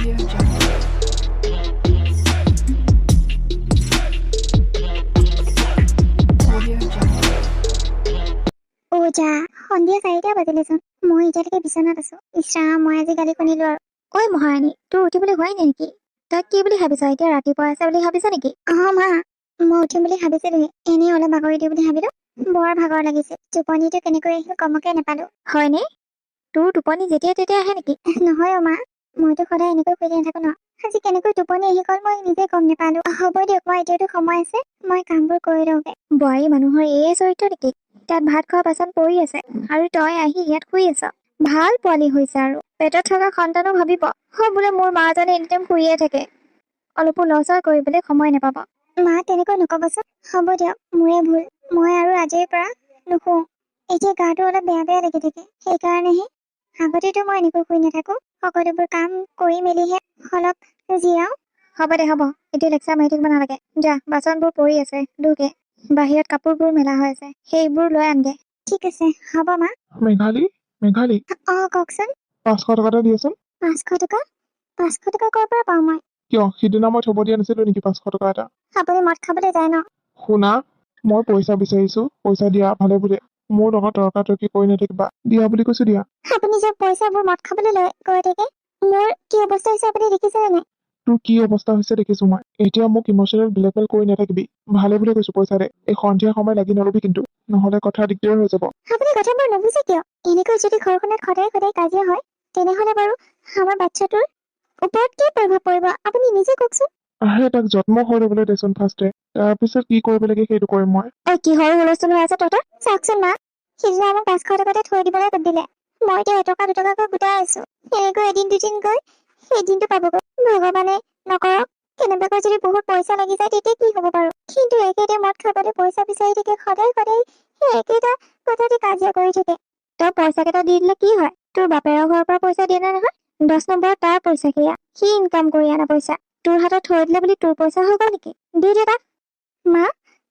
Audio Jungle. Audio Jungle. যা সন্ধিয়া 4টা বাজিলেচোন মই এতিয়ালৈকে বিচনাত আছো ইছৰাম মই আজি গালি শুনিলো আৰু ঐ মহাৰাণী তোৰ উঠিবলৈ হোৱাই নাই নেকি তই কি বুলি ভাবিছ এতিয়া ৰাতিপুৱা আছে বুলি ভাবিছ নেকি মা মই উঠিম বুলি ভাবিছিলোহে এনেই অলপ বাগৰি দিওঁ বুলি ভাবিলো বৰ ভাগৰ লাগিছে টোপনিটো কেনেকৈ আহিল কমকে নাপালো হয়নে তোৰ টোপনি যেতিয়া তেতিয়া আহে নেকি নহয় মা মইতো সদায় এনেকৈ শুই নাথাকো ন আজি কেনেকৈ টোপনি আহি গ'ল মই নিজে গম নাপালো হ'ব দিয়ক মই এতিয়াতো সময় আছে মই কামবোৰ কৰি লওঁগে বোৱাৰী মানুহৰ এই চৰিত্ৰ নেকি তাত ভাত খোৱা বাচন পৰি আছে আৰু তই আহি ইয়াত শুই আছ ভাল পোৱালি হৈছে আৰু পেটত থকা সন্তানো ভাবিব বোলে মোৰ মাজনে এনিটাইম শুইয়ে থাকে অলপো লৰচৰ কৰিবলৈ সময় নাপাব মা তেনেকৈ নকবচোন হ'ব দিয়ক মোৰে ভুল মই আৰু আজিৰ পৰা নুশু এতিয়া গাটো অলপ বেয়া বেয়া লাগি থাকে সেইকাৰণেহে আগতেতো মই এনেকৈ শুই নাথাকো সকলোবোৰ কাম কৰি মেলিহে অলপ জিৰাও হ'ব দে হ'ব এতিয়া লেকচাৰ মাৰি থাকিব নালাগে যা বাচনবোৰ পৰি আছে ধুকে বাহিৰত কাপোৰবোৰ মেলা হৈ আছে সেইবোৰ লৈ আনগে ঠিক আছে হ'ব মা মেঘালী কওকচোন 500 টকা এটা দিয়েচোন 500 টকা 500 টকা ক'ৰ পৰা পাওঁ মই কিয় সিদিনা মই থব দিয়া নাছিলো নেকি 500 টকা এটা আপুনি মদ খাবলৈ যায় ন শুনা মই পইচা বিচাৰিছো পইচা দিয়া ভালে বোলে মোৰ লগত তৰ্কাতৰ্কি কৰি নাথাকিবা দিয়া বুলি কৈছো দিয়া আপুনি যে পইচাবোৰ মদ খাবলৈ গৈ থাকে মোৰ কি অৱস্থা হৈছে আপুনি দেখিছেনে নাই তোৰ কি অৱস্থা হৈছে দেখিছো মই এতিয়া মোক ইমচনেল ব্লেকমেইল কৰি নাথাকিবি ভালে বুলি কৈছো পইচা দে এই সন্ধিয়া সময় লাগি নলবি কিন্তু নহলে কথা দিগদাৰ হৈ যাব আপুনি কথাবোৰ নুবুজে কিয় এনেকৈ যদি ঘৰখনত সদায় সদায় কাজিয়া হয় তেনেহলে বাৰু আমাৰ বাচ্চাটোৰ ওপৰত কি প্ৰভাৱ পৰিব আপুনি নিজে কওকচোন আহে তাক যত্ন হৈ ল'বলৈ দেচোন ফাৰ্ষ্টে তাৰপিছত কি কৰিব লাগে সেইটো কৰিম মই কিহৰ হুলস্থুল হৈ আছে তহঁতৰ চাওকচোন মা সিদিনা আমাক 500 টকাতে থৈ দিবলৈ দিলে মই এতিয়া 1 টকা 2 টকাকৈ গোটাই আছো এনেকৈ এদিন দুদিন গৈ সেই দিনটো পাবগৈ ভগৱানে নকৰক কেনেবাকৈ যদি বহুত পইচা লাগি যায় তেতিয়া কি হ'ব বাৰু কিন্তু একেইটা মদ খাবলৈ পইচা বিচাৰি থাকে সদায় সদায় সেই একেইটা কথাতে কাজিয়া কৰি থাকে তই পইচা কেইটা দি দিলে কি হয় তোৰ বাপেৰৰ ঘৰৰ পৰা পইচা দিয়ে নে নহয় 10 নম্বৰ তাৰ পইচা সেয়া সি ইনকাম কৰি আনা পইচা তোৰ হাতত থৈ দিলে বুলি তোৰ পইচা হৈ গ'ল নেকি দি দে তাক মা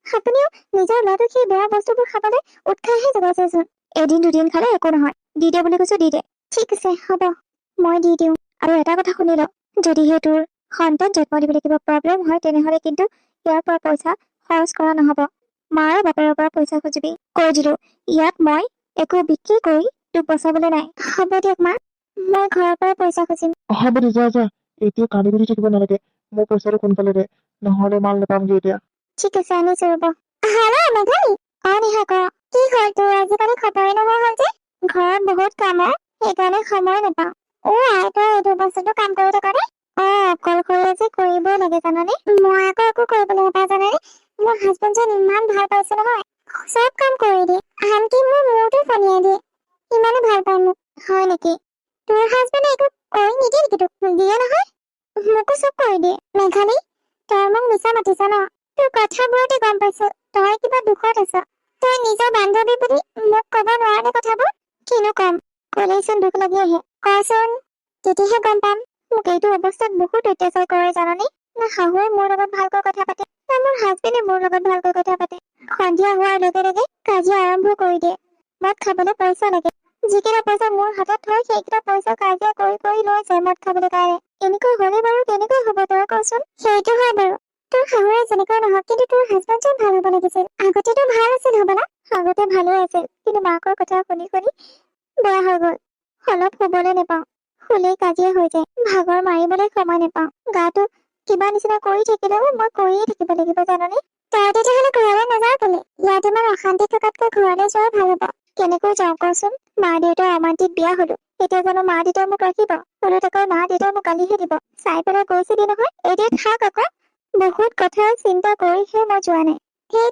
আপুনিও নিজৰ ল'ৰাটোক সেই বেয়া বস্তুবোৰ খাবলৈ উৎসাহে যোগাইছেচোন এদিন দুদিন খালে একো নহয় দি দে বুলি কৈছো দি দে ঠিক আছে হ'ব মই দি দিওঁ আৰু এটা কথা শুনি ল যদিহে তোৰ সন্তান জন্ম দিবলৈ কিবা প্ৰব্লেম হয় তেনেহলে কিন্তু ইয়াৰ পৰা পইচা খৰচ কৰা নহব মাৰ বাপেৰৰ পৰা পইচা খুজিবি কৈ দিলো ইয়াত মই একো বিক্ৰী কৰি তোক বচাবলৈ নাই হ'ব দিয়ক মা মই ঘৰৰ পৰা পইচা খুজিম হ'ব দে যা যা এতিয়া কান্দি কুটি থাকিব নালাগে মোৰ পইচাটো সোনকালে দে নহলে মাল নাপামগে এতিয়া ঠিক আছে আনিছো ৰ'ব হেল্ল' মেঘালী নিহা ক কি হ'ল তোৰ আজিকালি খবৰে নোহোৱা হ'ল যে ঘৰত বহুত কাম সেইকাৰণে সময় নাপাওঁ তই এইটো বস্তুটো কাম কৰি থাকনে অকলশৰীয়া যে কৰিবই লাগে জানানে মই আকৌ একো কৰিবলৈ নাপাওঁ জানানে মোৰ হাজবেণ্ডজন ইমান ভাল পাইছে নহয় চব কাম কৰি দিয়ে আনকি মোৰ মূৰটো ফনিয়াই দিয়ে ইমানে ভাল পায় মোক হয় নেকি তোৰ হাজবেণ্ডে একো কৰি নিদিয়ে নেকি তোক দিয়ে নহয় মোকো চব কৰি দিয়ে মেঘালী তই মোক মিছা মাতিছ ন তোৰ কথাবোৰতে গম পাইছো তই কিবা দুখত আছ তই নিজৰ বান্ধৱী বুলি মোক কব নোৱাৰে কথাবোৰ কিনো কম কলেইচোন দুখ লাগি আহে কচোন তেতিয়াহে গম পাম মোক এইটো অৱস্থাত বহুত অত্যাচাৰ কৰে জানানে না শাহুৱে মোৰ লগত ভালকৈ কথা পাতে না মোৰ হাজবেণ্ডে মোৰ লগত ভালকৈ কথা পাতে সন্ধিয়া হোৱাৰ লগে লগে কাজিয়া আৰম্ভ কৰি দিয়ে মদ খাবলৈ পইচা লাগে যিকেইটা পইচা মোৰ হাতত থয় সেইকেইটা পইচা কাজিয়া কৰি কৰি লৈ যায় মদ খাবলৈ কাৰণে এনেকৈ হলে বাৰু কেনেকৈ হ'ব তই কচোন সেইটো হয় বাৰু তোৰ শাহুৱে যেনেকৈ নহওক কিন্তু তোৰ হাজবেণ্ডজন ভাল হ'ব লাগিছিল আগতেতো ভাল আছিল হ'বলা আগতে ভালে আছিল কিন্তু মাকৰ কথা শুনি শুনি বেয়া হৈ গ'ল অলপ শুবলৈ নেপাওঁ শুলেই কাজিয়া হৈ যায় ভাগৰ মাৰিবলৈ সময় নেপাওঁ গাটো কিবা নিচিনা কৰি থাকিলেও মই কৰিয়ে থাকিব লাগিব জাননে তই তেতিয়াহ'লে ঘৰলৈ নাযাওঁ কেলে ইয়াত ইমান অশান্তি থকাতকৈ ঘৰলৈ যোৱাই ভাল হ'ব কেনেকৈ যাওঁ কচোন মা দেউতাৰ অমান্তিত বিয়া হলো এতিয়া জানো মা দেউতাই মোক ৰাখিব সৰুতাকৈ মা দেউতাই মোক গালিহে দিব চাই পেলাই কৈছিলি নহয় এতিয়া থাক আকৌ বহুত কথা চিন্তা কৰিহে মই যোৱা নাই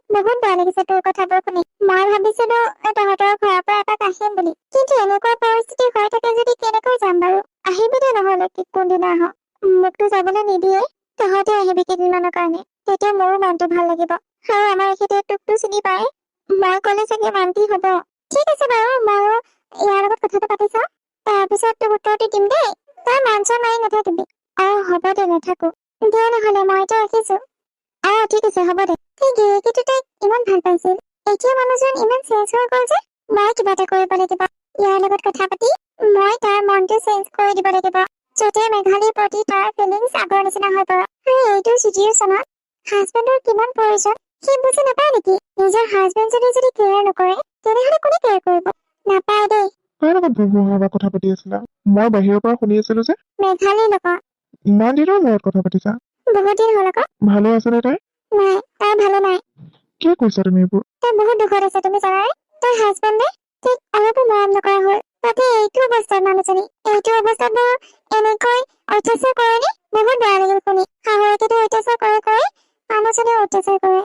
বহুত বেয়া লাগিছে তোৰ কথাবোৰ শুনি মই ভাবিছিলো তহঁতৰ ঘৰৰ পৰা এপাক আহিম বুলি কিন্তু এনেকুৱা পৰিস্থিতি হৈ থাকে যদি কেনেকৈ যাম বাৰু আহিবি দে নহলে কোনদিনা আহ মোকতো যাবলৈ নিদিয়ে তহঁতে আহিবি কেইদিনমানৰ কাৰণে তেতিয়া মোৰো মনটো ভাল লাগিব আৰু আমাৰ এখেতে তোকতো চিনি পায় মই কলে চাগে মান্তি হব ঠিক আছে বাৰু ময়ো ইয়াৰ লগত কথাটো পাতি চাওঁ তাৰপিছত তোক উত্তৰটো দিম দেই তই মাঞ্চা মাৰি নাথাকিবি হ'ব দে নাথাকো দে নহলে মই এতিয়া ৰাখিছো ঠিক আছে হ'ব দে সেই গিৰিকীটো তাইক ইমান ভাল পাইছিল এতিয়া মানুহজন ইমান চেঞ্জ হৈ গ'ল যে মই কিবা এটা কৰিব লাগিব ইয়াৰ লগত কথা পাতি মই তাৰ মনটো চেঞ্জ কৰি দিব লাগিব য'তে মেঘালীৰ প্ৰতি তাৰ ফিলিংছ আগৰ নিচিনা হৈ পৰে। আৰু এইটো চিটুৱেশ্যনত হাজবেণ্ডৰ কিমান প্ৰয়োজন সি বুজি নাপায় নেকি? নিজৰ হাজবেণ্ডজনে যদি কেয়াৰ নকৰে তেনেহ'লে কোনে কেয়াৰ কৰিব? নাপায় দেই। কাৰ লগত বুঢ়া কথা পাতি আছিলা? মই বাহিৰৰ পৰা শুনি আছিলো যে। মেঘালীৰ লগত। ইমান দিনৰ মূৰত কথা পাতিছা? বহুত দিন হ'ল আকৌ। ভালে আছেনে তাই? নাই, তাই ভালে নাই। কি কৈছা তুমি এইবোৰ? তাই বহুত দুখত আছে, তুমি জানানে? তাইৰ হাজবেণ্ডে ঠিক অলপো মৰম নকৰা হ'ল। তাতে এইটো অৱস্থাত মানুহজনী, এইটো অৱস্থাত বাৰু এনেকৈ অত্যাচাৰ কৰেনে? বহুত বেয়া লাগিল শুনি। শাহুৱেকেতো অত্যাচাৰ কৰে মানুহজনেও অত্যাচাৰ কৰে।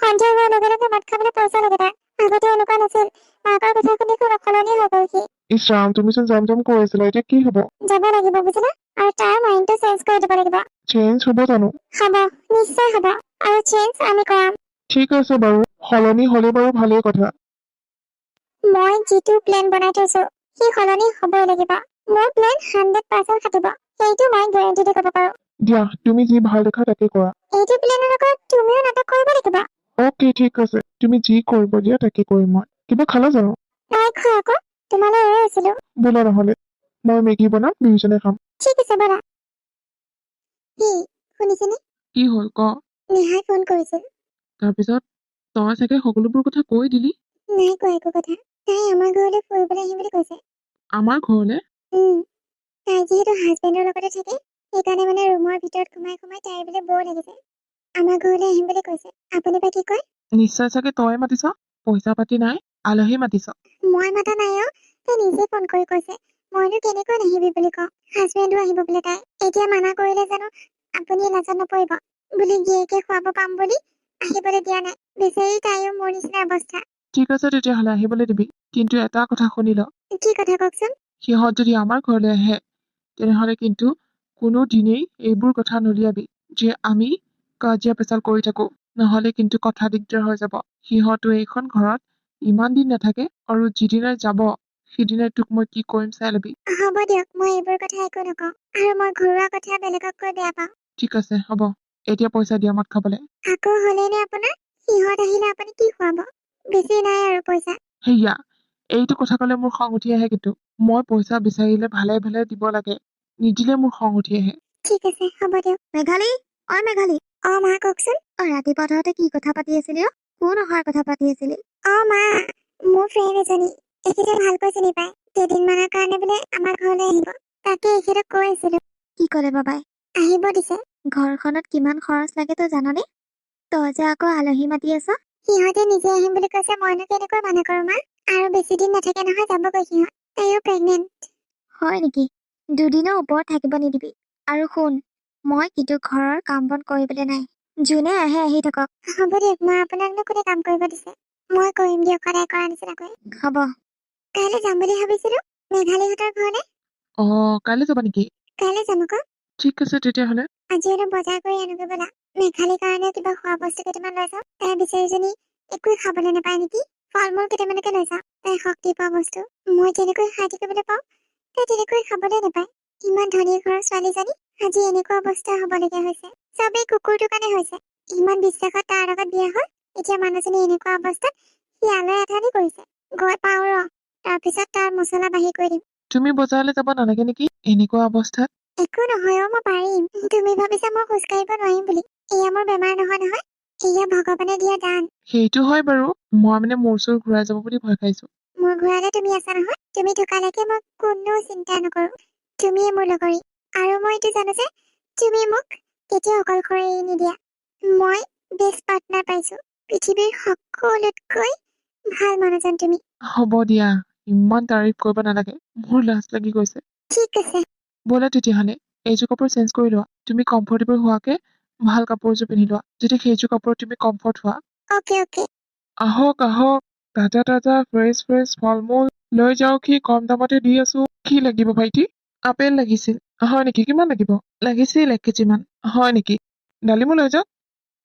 সন্ধিয়া হোৱাৰ লগে লগে ভাত খাবলৈ পইচা লাগে তাক। আগতে এনেকুৱা নাছিল। মাকৰ কথা শুনি খুব সলনি হৈ গ'ল সি। ইছ ৰাম, তুমিচোন যাম কৈ আছিলা, এতিয়া কি হ'ব? যাব লাগিব বুজিলা, আৰু তাৰ মাইণ্ডটো চেঞ্জ কৰি দিব লাগিব। চেঞ্জ হ'ব জানো? হ'ব, নিশ্চয় হ'ব, আৰু চেঞ্জ আমি কৰাম। ঠিক আছে বাৰু, সলনি হ'লে বাৰু ভালেই কথা। মই যিটো প্লেন বনাই থৈছো সি সলনি হ'বই লাগিব। মোৰ প্লেন 100% খাটিব, সেইটো মই গেৰেণ্টি দি ক'ব পাৰো। দিয়া, তুমি যি ভাল দেখা তাকে কৰা। এইটো প্লেনৰ লগত তুমিও নাটক কৰিব লাগিব। অ'কে, ঠিক আছে, তুমি যি কৰিব দিয়া তাকে কৰিম মই। কিবা খালা জানো? নাই খোৱা আকৌ, তোমালৈ ৰৈ আছিলো। ব'লা নহ'লে, মই মেগী বনাম, দুয়োজনে খাম। ঠিক আছে ব'লা। কি শুনিছেনে? কি হ'ল ক? নেহাই ফোন কৰিছিল। তাৰপিছত তই চাগে সকলোবোৰ কথা কৈ দিলি? নাই কোৱা একো কথা। তাই আমাৰ ঘৰলৈ ফুৰিবলৈ আহিম বুলি কৈছে। আমাৰ ঘৰলে? তাই যিহেতু হাজবেণ্ডৰ লগতে থাকে, সেইকাৰণে মানে ৰুমৰ ভিতৰত সোমাই তাইৰ বোলে বৰ লাগিছে। আমাৰ ঘৰলৈ আহিম বুলি কৈছে। আপুনি বা কি কয়? নিশ্চয় চাগে তই মাতিছ, পইচা পাতি নাই, আলহী মাতিছ। মই মাতা নাই অ, তাই নিজে ফোন কৰি কৈছে। মইনো কেনেকৈ নাহিবি বুলি কওঁ। হাজবেণ্ডো আহিব বোলে তাই। এতিয়া মানা কৰিলে জানো আপুনি লাজত নপৰিব? বুলি গিয়েকে খুৱাব পাম বুলি আহিবলৈ দিয়া নাই। বেচেৰি তাইও মোৰ নিচিনা অৱস্থা। ঠিক আছে তেতিয়াহ'লে আহিবলৈ দিবি, কিন্তু এটা কথা শুনি ল। কি কথা কওকচোন? সিহঁত যদি আমাৰ ঘৰলৈ আহে তেনেহ'লে কিন্তু কোনো দিনেই এইবোৰ কথা নুলিয়াবি যে আমি কাজিয়া পেচাল কৰি থাকো, নহ'লে কিন্তু কথা দিগদাৰ হৈ যাব। সিহঁতো এইখন ঘৰত ইমান দিন নাথাকে, আৰু যিদিনাই যাব সিদিনাই তোক মই কি কৰিম চাই ল'বি। হ'ব দিয়ক, মই এইবোৰ কথা একো নকওঁ, আৰু মই ঘৰুৱা কথা বেলেগক কৈ বেয়া পাওঁ। ঠিক আছে হ'ব, এতিয়া পইচা দিয়া মদ খাবলৈ। আকৌ হ'লেনে আপোনাৰ? সিহঁত আহিলে আপুনি কি খুৱাব? বেছি নাই আৰু পইচা। সেয়া, এইটো কথা ক'লে মোৰ খং উঠি আহে, কিন্তু মই পইচা বিচাৰিলে ভালে ভালে দিব লাগে, নিদিলে মোৰ খং উঠি আহে। ঠিক আছে হ'ব দিয়ক। মেঘালী, অ মেঘালী। অ মা কওকচোন। ৰাতিপুৱা তহঁতে কি কথা পাতি আছিলি অ? কোন অহাৰ কথা পাতি আছিলি? অ মা, মোৰ ফ্ৰেণ্ড এজনী, এখেতে ভালকৈ চিনি পায়। কেইদিনমানৰ কাৰণে বোলে আমাৰ ঘৰলৈ আহিব। তাকে এখেতক কৈ আছিলো। কি ক'লে বাবাই? আহিব দিছে। ঘৰখনত কিমান খৰচ লাগে তই জাননে? তই যে আকৌ আলহী মাতি আছ। সিহঁতে নিজে আহিম বুলি কৈছে, মইনো কেনেকৈ মানা কৰো মা? আৰু বেছি দিন নাথাকে নহয়, যাবগৈ সিহঁত। তাইও প্ৰেগনেণ্ট। হয় নেকি? দুদিনৰ ওপৰত থাকিব নিদিবি। আৰু শুন, মই কিন্তু ঘৰৰ কাম বন কৰিবলৈ নাই। যোনে আহে আহি থাকক। হ'ব দিয়ক, মই আপোনাকনো কোনে কাম কৰিব দিছে? মই কৰিম দিয়ক, সদায় কৰা নিচিনাকৈ। হ'ব। কাইলৈ যাম বুলি ভাবিছিলো, মেঘালীহঁতৰ ঘৰলে। কাইলৈ যাবা নেকি? কাইলৈ যাম আকৌ। ঠিক আছে তেতিয়াহ'লে। আজি অলপ বজাৰ কৰি আনোগৈ ব'লা। মেঘালীৰ কাৰণে কিবা খোৱা বস্তু কেইটামান লৈ যাওঁ। তাই বিচাৰিজনী একোৱে খাবলৈ নাপায় নেকি? ফল মূল কেইটামানকে লৈ যাওঁ, তাই শক্তি পোৱা বস্তু। মই যেনেকৈ খাই থাকিবলৈ পাওঁ, তাই তেনেকৈ খাবলৈ নাপায়। ইমান ধনী ঘৰৰ ছোৱালীজনী আজি এনেকুৱা অৱস্থা হ'বলগীয়া হৈছে। চবেই কুকুৰটোৰ কাৰণে হৈছে। ইমান বিশ্বাসত তাৰ লগত বিয়া হ'ল, এতিয়া মানুহজনী এনেকুৱা অৱস্থাত সি আলৈ আথানি কৰিছে। গৈ পাওঁ ৰ, তাৰপিছত তাৰ মছলা বাঢ়ি কৰি দিম। তুমি বজাৰলৈ যাব নালাগে নেকি এনেকুৱা অৱস্থাত? একো নহয় অ, মই পাৰিম। তুমি ভাবিছা মই খোজ কাঢ়িব নোৱাৰিম বুলি? এয়া মোৰ বেমাৰ নহয়। এয়া ভগৱানে দিয়া দান। সেইটো হয় বাৰু, মই মানে মোৰ চোৰ ঘূৰাই যাব বুলি ভয় খাইছো। মোৰ ঘূৰালে তুমি আছা নহয়। তুমি থকালৈকে মই কোনো চিন্তা নকৰো। তুমিয়ে মোৰ লগৰী, আৰু মই এইটো জানো যে তুমি মোক কেতিয়াও অকলশৰে এৰি নিদিয়া। মই বেষ্ট পাৰ্টনাৰ পাইছো। পৃথিৱীৰ সকলোতকৈ ভাল মানুহজন তুমি। হ'ব দিয়া, ইমান তাৰিফ কৰিব নালাগে, মোৰ লাজ লাগি গৈছে। ঠিক আছে। ব'লা তেতিয়াহ'লে, এইযোৰ কাপোৰ চেঞ্জ কৰি লোৱা। তুমি কমফৰ্টেবল হোৱাকে ভাল কাপোৰযোৰ পিন্ধি লোৱা, যাতে সেইযোৰ কাপোৰত তুমি কমফৰ্ট হোৱা। অকে। আহক তাজা ফ্ৰেছ ফল মূল লৈ যাওক, কি কম দামতে দি আছো। কি লাগিব ভাইটি? আপেল লাগিছিল। হয় নেকি? কিমান লাগিব? লাগিছিল 1 কেজিমান। হয় নেকি? ডালিমো লৈ যাওক।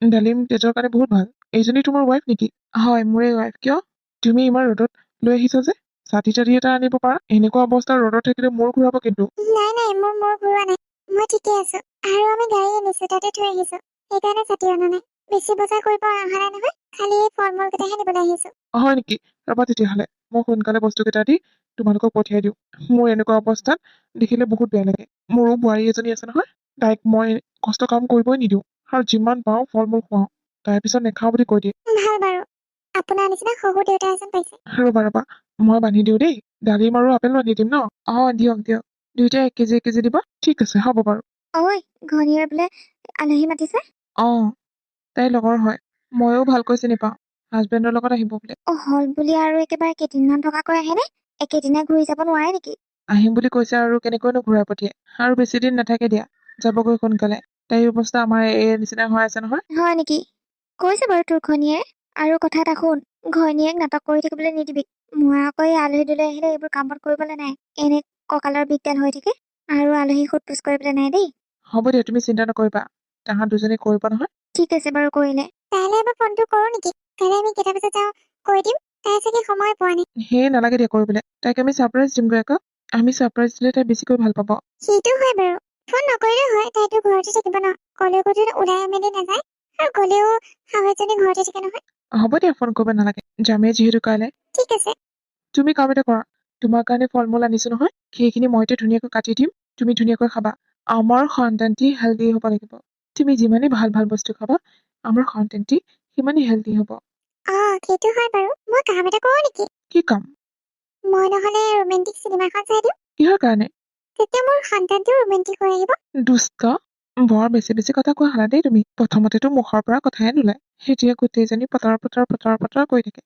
ডালিম তেজৰ কাৰণে বহুত ভাল। এইজনী তোমাৰ ৱাইফ নেকি? হয়, মোৰে ৱাইফ। কিয়? তুমি ইমান ৰ'দত লৈ আহিছা যে? ছাতি এটা আনিব পাৰা। এনেকুৱা অৱস্থা ৰ'দত থাকিলে মূৰ ঘূৰাব কিন্তু। নাই, মোৰ মূৰ ঘূৰোৱা নাই। মই ঠিকে আছো। আৰু আমি গাড়ী আনিছো, তাতে থৈ আহিছো। সেইকাৰণে ছাতি অনা নাই। বেছি বজাৰ কৰিব অহা নাই নহয়, খালি এই ফল মূল কেইটাহে নিবলৈ আহিছো। হয় নেকি? ৰ'বা তেতিয়াহ'লে, মই সোনকালে বস্তু কেইটা দি তোমালোকক পঠিয়াই দিওঁ। মোৰ এনেকুৱা অৱস্থাত দেখিলে বহুত বেয়া লাগে। মোৰো বোৱাৰী এজনী আছে নহয়, তাইক মই কষ্ট কাম কৰিবই নিদিওঁ আৰু যিমান পাওঁ ফল মূল খুৱাওঁ। তাৰপিছত নেখাওঁ বুলি কৈ দিয়ে। ভাল বাৰু, আপোনাৰ নিচিনা শহুৰ দেউতা এজন পাইছে। ৰবা মই বান্ধি দিওঁ দেই। ডালিম আৰু আপেল বান্ধি দিম ন? দিয়ক দুইটাই 1 কেজি দিব। ঠিক আছে, হ'ব বাৰু। ঐ, ঘনীয়ে বোলে আলহী মাতিছে। তাইৰ লগৰ হয়, ময়ো ভালকৈ চিনি পাওঁ। হাজবেণ্ডৰ লগত আহিব বোলে। হল বুলি আৰু একেবাৰে কেইদিনমান থকাকৈ আহেনে? একেদিনাই ঘূৰি যাব নোৱাৰে নেকি? আহিম বুলি কৈছে আৰু কেনেকৈনো ঘূৰাই পঠিয়াই। আৰু বেছি দিন নাথাকে দিয়া, যাবগৈ সোনকালে। তাইৰ অৱস্থা আমাৰ এই নিচিনা হৈ আছে নহয়। হয় নেকি? কৈছে বাৰু তোৰ ঘনীয়ে। আৰু কথা এটা শুন, ঘনীয়েক নাটক কৰি থাকিবলৈ নিদিবি। মই আকৌ এই আলহী দুলহী আহিলে এইবোৰ কামত কৰিবলৈ নাই। এনে কঁকালৰ বিদ্যাল হৈ থাকে আৰু আলহী সোধ পোছ কৰিবলৈ নাই দেই। হ'ব দিয়া, তুমি চিন্তা নকৰিবা, তাহাঁত দুজনী কৰিব নহয়। ঠিক আছে বাৰু, কৰিলে। তাইলৈ এবাৰ ফোনটো কৰো নেকি? কাইলৈ আমি কেইটা বজাত যাওঁ কৈ দিম। তাই চাগে সময় পোৱা নাই। নালাগে দিয়া কৰিবলৈ। তাইক আমি ছাৰপ্ৰাইজ দিমগৈ আকৌ। আমি ছাৰপ্ৰাইজ দিলে তাই বেছিকৈ ভাল পাব। সেইটো হয় বাৰু, ফোন নকৰিলেও হয়, তাইতো ঘৰতে থাকিব ন। কলেও ওলাই মেলি নাযায়, আৰু গলেও শাহুৱেকজনী ঘৰতে থাকে নহয়। হ'ব দিয়া, ফোন কৰিব নালাগে, যামেই যিহেতু কাইলৈ। ঠিক আছে। তুমি কাম এটা কৰা, তোমাৰ কাৰণে ফল মূল আনিছো নহয়, সেইখিনি মইতে ধুনীয়াকৈ কাটি দিম, তুমি ধুনীয়াকৈ খাবা। আমাৰ সন্তানটি হেল্ডি হ'ব লাগিব। তুমি যিমানেই ভাল ভাল বস্তু খাবা, আমাৰ সন্তানটি সিমানেই হেল্ডি হ'ব। সেইটো হয় বাৰু। মই কাম এটা কৰো নেকি? কি কাম? মই নহলে ৰোমেণ্টিক চিনেমাখন চাই দিওঁ। কিহৰ কাৰণে? তেতিয়া মোৰ সন্তানটিও ৰোমেণ্টিক হৈ আহিব। দুষ্ট, বৰ বেছি বেছি কথা কোৱা হলা দেই তুমি। প্ৰথমতেতো মুখৰ পৰা কথাই নোলায়, এতিয়া গোটেইজনী পটৰ পটৰ কৰি থাকে।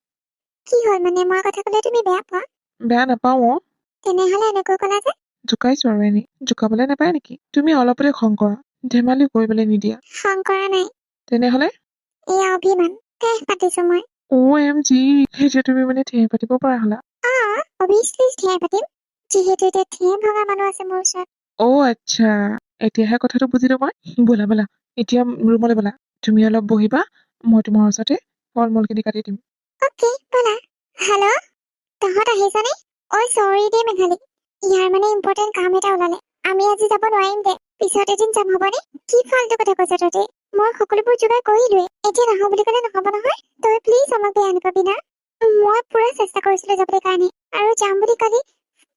কি হ'ল মানে, মই কথা কলে তুমি বেয়া পোৱা? বেয়া নাপাওঁ। তেনেহলে এনেকৈ কলা যে? জোকাইছো আৰু এনেই। জোকাবলৈ নাপায় নেকি? তুমি অলপতে খং কৰা, ধেমালি কৰিবলৈ নিদিয়া। খং কৰা নাই। তেনেহলে? এয়া অভিমান, ঠেহ পাতিছো মই। OMG, এতিয়া তুমি মানে ঠেহ পাতিব পৰা হলা? অভিয়াছলি ঠেহ পাতিম, যিহেতু এতিয়া ঠেহ ভঙা মানুহ আছে মোৰ ওচৰত। আচ্ছা, এতিয়াহে কথাটো বুজিলো মই। বলা এতিয়া ৰুমলৈ বলা। তুমি অলপ বহিবা, মই তোমাৰ ওচৰতে ফল মূল খিনি কাটি দিম। অকে, বলা। হেল্ল', তহঁত আহিছানে? চৰি দেই মেঘালী, ইয়াৰ মানে ইম্পৰ্টেণ্ট কাম এটা ওলালে। আমি আজি যাব নোৱাৰিম দে, পিছত এদিন যাম, হ'বনে? কি ফাল্টু কথা কৈছ তহঁতে? মই সকলোবোৰ যোগাৰ কৰিলোৱে, এতিয়া নাহো বুলি ক'লে নহব নহয়। তই প্লিজ আমাক বেয়া নাপাবি না। মই পুৰা চেষ্টা কৰিছিলো যাবলৈ কাৰণে, আৰু যাম বুলি কালি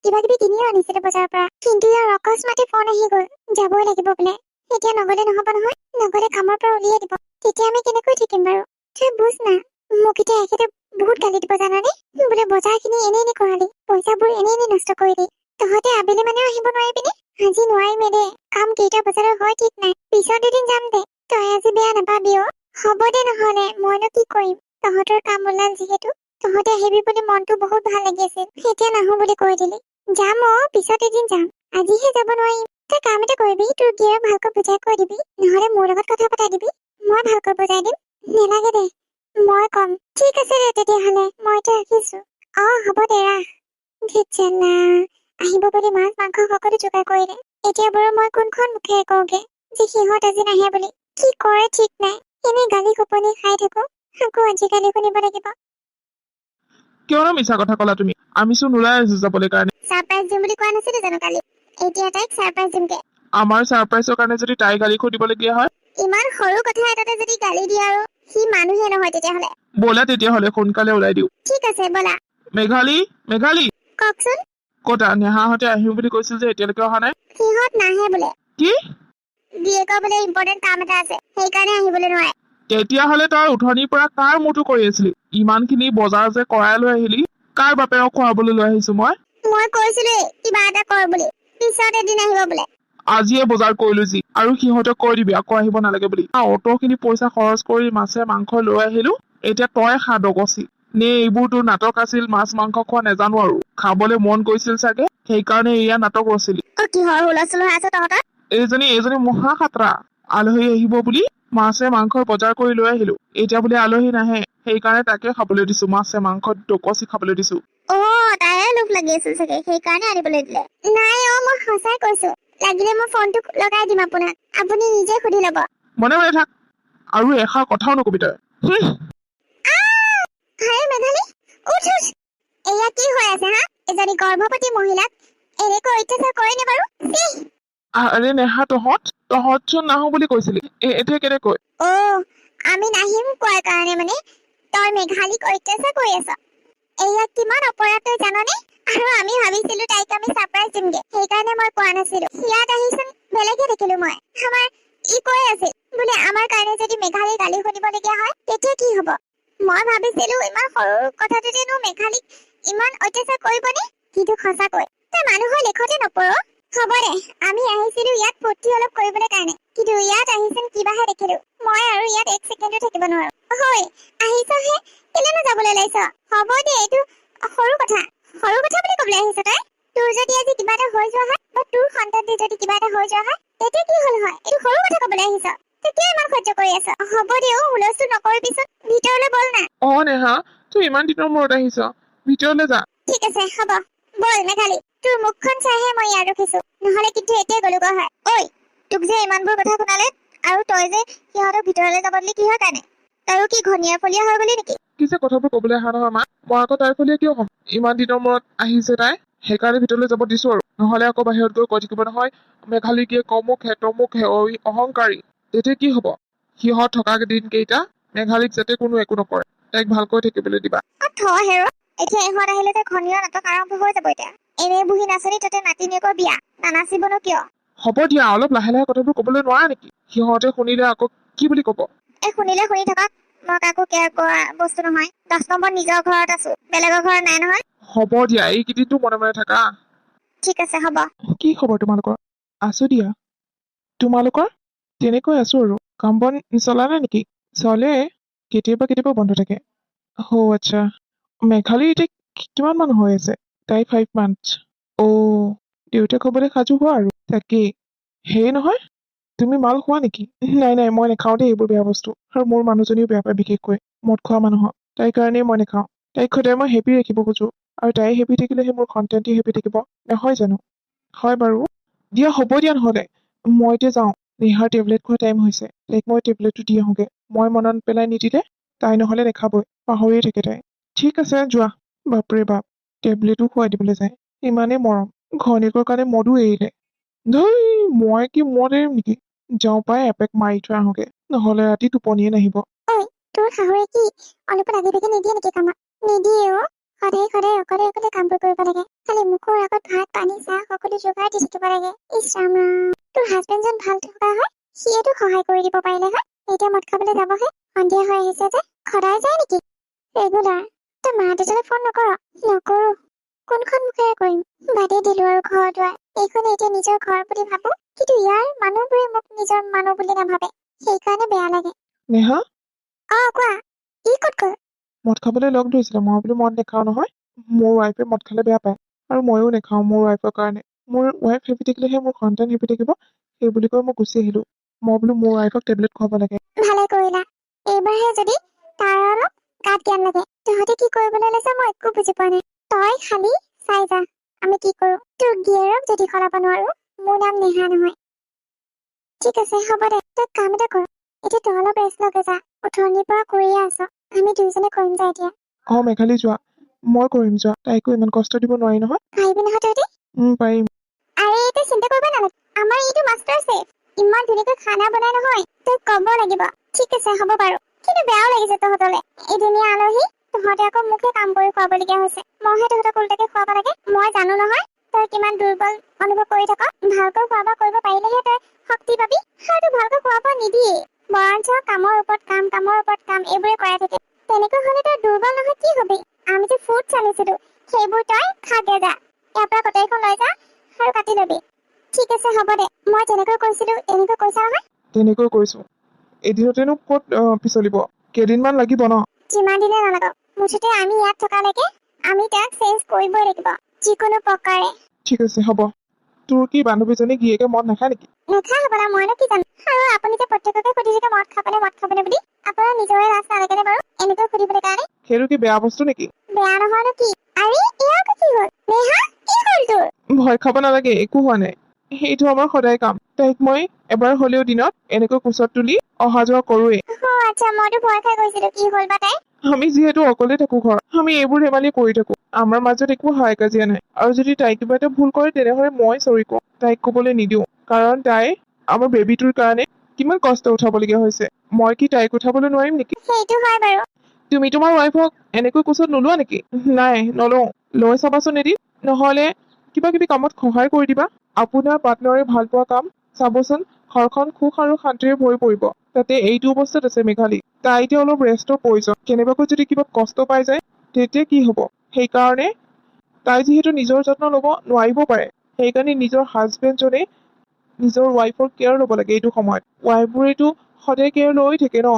কিবা কিবি কিনিও আনিছিলো বজাৰৰ পৰা, কিন্তু ইয়াৰ অকস্মাতে ফোন আহি গল, যাবই লাগিব বোলে। এতিয়া নগলে নহব নহয়, নগলে কামৰ পৰা উলিয়াই দিব। তেতিয়া আমি কেনেকৈ থাকিম বাৰু? তই বুজ না, মোক এতিয়া এখেতে বহুত গালি দিব জানানে? বোলে বজাৰ খিনি এনে কৰালি, পইচাবোৰ এনে নষ্ট কৰিলি। তহঁতে আবেলি মানেও আহিব নোৱাৰিবিনে? আজি নোৱাৰিমে দে, কাম কেইটা বজালৈ হয় ঠিক নাই, পিছত এদিন যাম দে। তই আজি বেয়া নাপাবি অ। হ'ব দে নহলে, মইনো কি কৰিম। তহঁতৰ কাম ওলাল যিহেতু, তহঁতে আহিবি বুলি মনটো বহুত ভাল লাগি আছিল, এতিয়া নাহো বুলি কৈ দিলি। যাম পিছত এদিন যাম, আজিহে যাব নোৱাৰিম। তই কাম এটা কৰিবি, তোৰ গিয়েৰক ভালকৈ বুজাই কৈ দিবি, নহলে মোৰ লগত কথা পতাই দিবি, মই ভালকৈ বুজাই দিম। নেলাগে দে, মই কম। ঠিক আছে দে তেতিয়াহলে, মই এতিয়া ৰাখিছো। হ'ব দে, ৰাখ। ধিৎচেলা, আহিব বুলি মাছ মাংস সকলো যোগাৰ কৰিলে, এতিয়া বাৰু মই কোনখন মুখেৰে কওঁগে যে সিহঁত আজি নাহে বুলি? কি কৰে ঠিক নাই, এনেই গালি গোপনি খাই থাকো, আকৌ আজিকালি শুনিব লাগিব। কিয়নো মিছা কথা কলা তুমি? আমিচোন ওলাই আছো যাবলৈ কাৰণে। ছাৰপ্ৰাইজ দিম বুলি কোৱা নাছিলো জানো কালি? এতিয়া তাইক ছাৰপ্ৰাইজ দিমগে। আমাৰ ছাৰপ্ৰাইজৰ কাৰণে যদি তাই গালি শুনিবলগীয়া হয়? ইমান সৰু কথা এটাতে যদি গালি দিয়ে, আৰু সি মানুহে নহয় তেতিয়াহলে। বলা তেতিয়াহলে সোনকালে ওলাই দিওঁ। ঠিক আছে বলা। মেঘালী, কওকচোন। কতা নেহাহঁতে আহিম বুলি কৈছিল যে এতিয়ালৈকে অহা নাই? সিহঁত নাহে বোলে। কি? গিয়েকৰ বোলে ইম্পৰ্টেণ্ট কাম এটা আছে, সেইকাৰণে আহিবলৈ নোৱাৰে। তেতিয়াহলে তই উঠনিৰ পৰা কাৰ মুৰটো কৰি আছিলি? ইমানখিনি বজাৰ যে কৰাই লৈ আহিলি, কাৰ বাপেৰক খুৱাবলৈ লৈ আহিছো মই কৈছিলো কিবা এটা কৰ বুলি, পিছত এদিন আহিব বোলে। আজিয়ে বজাৰ কৰিলো যি, আৰু সিহঁতক কৈ দিবি আকৌ আহিব নালাগে বুলি। অতখিনি পইচা খৰচ কৰি মাছে মাংস লৈ আহিলো, এতিয়া তই খা ডগচি। নে এইবোৰ তোৰ নাটক আছিল, মাছ মাংস খোৱা নেজানো আৰু খাবলৈ মন গৈছিল চাগে, সেইকাৰণে এয়া নাটক ৰচিলি। কিহৰ হুলস্থুল হৈ আছে তহঁতৰ? এইজনী মহা খাতৰা। আলহী আহিব বুলি মাছে মাংস বজাৰ কৰি লৈ আহিলো, এতিয়া বোলে আলহী নাহে, সেইকাৰণে তাকে খাবলৈ দিছো, মাছে মাংস ডকচি খাবলৈ দিছো। তাইৰে লোভ লাগি আছিল চাগে, সেইকাৰণে আনিবলৈ দিলে। নাই মই সঁচাই কৈছো, লাগিলে মই ফোনটো লগাই দিম আপোনাক, আপুনি নিজে সুধি লব। মনে মনে থাক, আৰু এষাৰ কথাও নকবি তই। মেঘালী, উঠ। এয়া কি হৈ আছে হা? এজনী গৰ্ভৱতী মহিলাক এনেকৈ অত্যাচাৰ কৰেনে বাৰু? আৰে নেহা, তহঁতচোন নাহো বুলি কৈছিলি, এতিয়া কেনেকৈ? আমি নাহিম কোৱাৰ কাৰণে মানে তই মেঘালীক অত্যাচাৰ কৰি আছ। এয়া কিমান অপৰাধ তই জাননে? আৰু আমি ভাবিছিলো তাইক আমি সাৰপ্ৰাইজ দিমগে, সেইকাৰণে মই কোৱা নাছিলো। ইয়াত আহিচোন বেলেগে দেখিলো মই। আমাৰ ই কৈ আছিল বোলে আমাৰ কাৰণে যদি মেঘালী গালি শুনিবলগীয়া হয় তেতিয়া কি হব। মই ভাবিছিলো ইমান সৰু কথাটোতেনো মেঘালীক ইমান অত্যাচাৰ কৰিবনে, কিন্তু সঁচাকৈ তই মানুহৰ লেখতে নপৰ। হ'ব দে, আমি আহিছিলো ইয়াত ফূৰ্তি অলপ কৰিবলৈ কাৰণে, কিন্তু ইয়াত আহিচোন কিবাহে দেখিলো। মই আৰু ইয়াত এক ছেকেণ্ডো থাকিব নোৱাৰো। হয় আহিছহে, কেলেনো যাবলৈ ওলাইছ? হ'ব দে, এইটো সৰু কথা। সৰু কথা বুলি কবলৈ আহিছ তই? তোৰ যদি আজি কিবা এটা হৈ যোৱা হয় বা তোৰ সন্তানটিৰ যদি কিবা এটা হৈ যোৱা হয় তেতিয়া কি হল হয়? এইটো সৰু কথা কবলৈ আহিছ? তেতিয়া ইমান সহ্য কৰি আছ? হ'ব দে, হুলস্থুল নকৰিবিচোন, ভিতৰলৈ বল না। নেহা, তই ইমান দিনৰ মূৰত আহিছ, ভিতৰলৈ যা। ঠিক আছে হ'ব, বল মেঘালী। তোৰ মুখখন চাইহে মই ইয়াত ৰখিছো, নহলে কিন্তু এতিয়াই গলোগৈ হয়। ঐ, তোক যে ইমানবোৰ কথা শুনালে আৰু তই যে সিহঁতক ভিতৰলৈ যাব দিলি কিহৰ কাৰণে? তাৰো কি ঘনীয়া ফলীয়া হৈ গলি নেকি? কি যে কথাবোৰ কবলৈ অহা নহয় মা, মই আকৌ তাইৰ ফলীয়া কিয় হ'ম? ইমান দিনৰ মূৰত আহিছে তাই, সেইকাৰণে ভিতৰলৈ যাব দিছো আৰু। নহলে আকৌ বাহিৰত গৈ কৈ থাকিব নহয় মেঘালীকে কমুক হে তমুক হে, অহংকাৰী। তেতিয়া কি হব? সিহঁত থকা দিনকেইটা মেঘালীক যাতে কোনো একো নকৰে, তাইক ভালকৈ থাকিবলৈ দিবা। হেৰ, এতিয়া ইহঁত আহিলে যে ঘনীয় নাটক আৰম্ভ হৈ যাব। এতিয়া এনেই বহি নাচনি তাতে নাতিনীয়েকৰ বিয়া, নানাচিবনো কিয়? হ'ব দিয়া, অলপ লাহে লাহে কথাবোৰ কবলৈ নোৱাৰা নেকি? সিহঁতে শুনিলে আকৌ কি বুলি কব? শুনিলে শুনি থাকক, মই কাকো কেয়াৰ কৰা বস্তু নহয়। 10 নম্বৰ নিজৰ ঘৰত আছো, বেলেগৰ ঘৰত নাই নহয়। হ'ব দিয়া, এইকেইদিনটো মনে মনে থাকা। ঠিক আছে হ'ব। কি খবৰ তোমালোকৰ? আছো দিয়া। তোমালোকৰ? তেনেকৈ আছো আৰু। কাম বন চলা নাই নেকি? চলে, কেতিয়াবা কেতিয়াবা বন্ধ থাকে। আচ্ছা। মেঘালী এতিয়া কিমান মান হৈ আছে? তাই 5 months। দেউতাক হবলৈ সাজু হোৱা আৰু। তাকেই। হেৰি নহয়, তুমি মাল খোৱা নেকি? নাই নাই, মই নাখাওঁ দেই এইবোৰ বেয়া বস্তু। আৰু মোৰ মানুহজনীও বেয়া পায়, বিশেষকৈ মদ খোৱা মানুহক। তাইৰ কাৰণেই মই নাখাওঁ। তাইক সদায় মই হেপি ৰাখিব খোজো, আৰু তাই হেপি থাকিলেহে মোৰ সন্তানটি হেপি থাকিব, নহয় জানো? হয় বাৰু। দিয়া হ'ব দিয়া, নহলে মই এতিয়া যাওঁ। নেহাৰ টেবলেট খোৱা টাইম হৈছে, তাইক মই টেবলেটটো দি আহোঁগে। মই মনত পেলাই নিদিলে তাই নহলে নাখাবই, পাহৰিয়ে থাকে তাই। ঠিক আছে যোৱা। বাপৰে বাপ, টেবলেটো খুৱাই দিবলৈ যায়, ইমানেই মৰম। ঘৈণীয়েকৰ কাৰণে মদো এৰিলে। ধৈ, মই কি মদ এৰিম নেকি? যাওঁ পাই এপেক মাৰি থৈ আহোঁগে, নহলে ৰাতি টোপনিয়ে নাহিব। তোৰ শাহুৱে কি অলপ লাগি ভাগি নিদিয়ে নেকি কামত? নিদিয়ে অ, সদায় সদায় অকলে অকলে কামবোৰ কৰিব লাগে। খালি মুখৰ আগত ভাত পানী চাহ সকলো যোগাৰ দি থাকিব লাগে। ইছ ৰাম ৰাম, তোৰ হাজবেণ্ডজন ভাল থকা হয় সিয়েতো সহায় কৰি দিব পাৰিলে হয়। এতিয়া মদ খাবলৈ যাবহে, সন্ধিয়া হৈ আহিছে যে। সদায় যায় নেকি? ৰেগুলাৰ। তই মা দেউতালৈ ফোন নকৰ? নকৰো। কোনখন মুখেৰে কৰিম? বাদেই দিলো আৰু ঘৰ দুৱাৰ। এইখনে এতিয়া নিজৰ ঘৰ বুলি ভাবো, কিন্তু ইয়াৰ মানুহবোৰে মোক নিজৰ মানুহ বুলি নাভাবে, সেইকাৰণে বেয়া লাগে। নেহা, কোৱা। ই ক'ত গ'ল? মদ খাবলৈ লগ ধৰিছিলে, মই বোলো মদ নাখাওঁ নহয়। মোৰ ৱাইফে মদ খালে বেয়া পায়, আৰু ময়ো নাখাওঁ মোৰ ৱাইফৰ কাৰণে। মোৰ ৱাইফ হেপি থাকিলেহে মোৰ সন্তান হেপি থাকিব, সেই বুলি কৈ মই গুচি আহিলো। মই বোলো মোৰ ৱাইফক টেবলেট খুৱাব লাগে। ভালে কৰিলা। এইবাৰহে যদি তাৰ অলপ গাত জ্ঞান লাগে। তহঁতে কি কৰিবলৈ লৈছে মই একো বুজি পোৱা নাই। তই খালি চাই যা আমি কি কৰো। তোৰ গিয়েৰক যদি সলাব নোৱাৰো, মোৰ নাম নেহা নহয়। ঠিক আছে হ'ব দে, তই কাম এটা কৰ। এতিয়া তই অলপ ৰেষ্ট লগে যা, উঠনিৰ পৰা কৰিয়ে আছ। আমি দুইজনে কৰিম যা এতিয়া। মেঘালী যোৱা, মই কৰিম যোৱা। তাইকো ইমান কষ্ট দিব নোৱাৰি নহয়। পাৰিবি নহয় তহঁতি? পাৰিম। আৰে তই চিন্তা কৰিব নালাগে, আমাৰ এইটো মাষ্টাৰ চেফ। ইমান ধুনীয়াকৈ খানা বনাই নহয়, তই কব লাগিব। ঠিক আছে হ'ব বাৰু, কিন্তু বেয়াও লাগিছে তহঁতলে। এদিনীয়া আলহী, তহঁতে আকৌ মোকহে কাম কৰি খুৱাবলগীয়া হৈছে। মইহে তহঁতক উল্টাকে খুৱাব লাগে। মই জানো নহয় তই কিমান দুৰ্বল অনুভৱ কৰি থাক। ভালকৈ খোৱা বোৱা কৰিব পাৰিলেহে তই শক্তি পাবি। আৰু তোক ভালকৈ খোৱা বোৱা নিদিয়ে, বৰঞ্চ কামৰ ওপৰত কাম এইবোৰে কৰাই থাকে। তেনেকৈ হলে তই দুৰ্বল নহয় কি হবি? আমি যে ফুড চালিছিলো, সেইবোৰ তই খাগে যা। ইয়াৰ পৰা কটাৰীখন লৈ যা আৰু কাটি লবি। ঠিক আছে হ'ব দে, মই যেনেকৈ কৈছিলো তেনেকৈ কৈছা নহয়? তেনেকৈ কৈছো। এদিনতেনো ক'ত পিছলিব, কেইদিনমান লাগিব ন? যিমান দিনে নালাগক, মুঠতে আমি ইয়াত থকালৈকে আমি তাক চেঞ্জ কৰিবই লাগিব, যিকোনো প্ৰকাৰে। ঠিক আছে হ'ব। তোৰ কি বান্ধৱীজনী গিয়েকে মদ নাখায় নেকি? নাখায় হ'বলা, মইনো কি জানো। আৰু আপুনি যে প্ৰত্যেককে সুধি থাকে মদ খাবনে বুলি, আপোনাৰ নিজৰে লাজ নালাগেনে বাৰু এনেকৈ সুধিবলৈ কাৰণে? সেইটো কি বেয়া বস্তু নেকি? বেয়া নহয়নো কি? আৰে এয়া কি হ'ল? নেহা, কি হ'ল তোৰ? ভয় খাব নালাগে, একো হোৱা নাই। সেইটো আমাৰ সদায় কাম। তাইক মই এবাৰ হলেও দিনত এনেকৈ কোচত তুলি অহা যোৱা কৰোৱেই। আচ্ছা, মইতো ভয় খাই গৈছিলো কি হ'ল বা তাই। আমি যিহেতু অকলে থাকো ঘৰত, আমি এইবোৰ ধেমালি কৰি থাকো। আমাৰ মাজত একো হাই কাজিয়া নাই। আৰু যদি তাই কিবা এটা ভুল কৰে তেনেহলে মই চৰি কওঁ, তাইক কবলৈ নিদিওঁ। কাৰণ তাই আমাৰ বেবীটোৰ কাৰণে কিমান কষ্ট উঠাবলগীয়া হৈছে। মই কি তাইক উঠাবলৈ নোৱাৰিম নেকি? সেইটো হয় বাৰু। তুমি তোমাৰ ৱাইফক এনেকৈ কোচত নোলোৱা নেকি? নাই নলওঁ। লৈ চাবাচোন এদিন, নহলে কিবা কিবি কামত সহায় কৰি দিবা। আপোনাৰ পাৰ্টনাৰে ভাল পোৱা কাম চাবচোন, ঘৰখন সুখ আৰু শান্তিৰে ভৰি পৰিব। তাতে এইটো অৱস্থাত আছে মেঘালী, তাই এতিয়া অলপ ৰেষ্টৰ প্ৰয়োজন। কেনেবাকৈ যদি কিবা কষ্ট পাই যায় তেতিয়া কি হব? সেইকাৰণে তাই যিহেতু নিজৰ যত্ন ল'ব নোৱাৰিব পাৰে, সেইকাৰণে নিজৰ হাজবেণ্ডজনে নিজৰ ৱাইফৰ কেয়াৰ ল'ব লাগে। এইটো সময়ত ৱাইফবোৰেতো সদায় কেয়াৰ লৈ থাকে ন।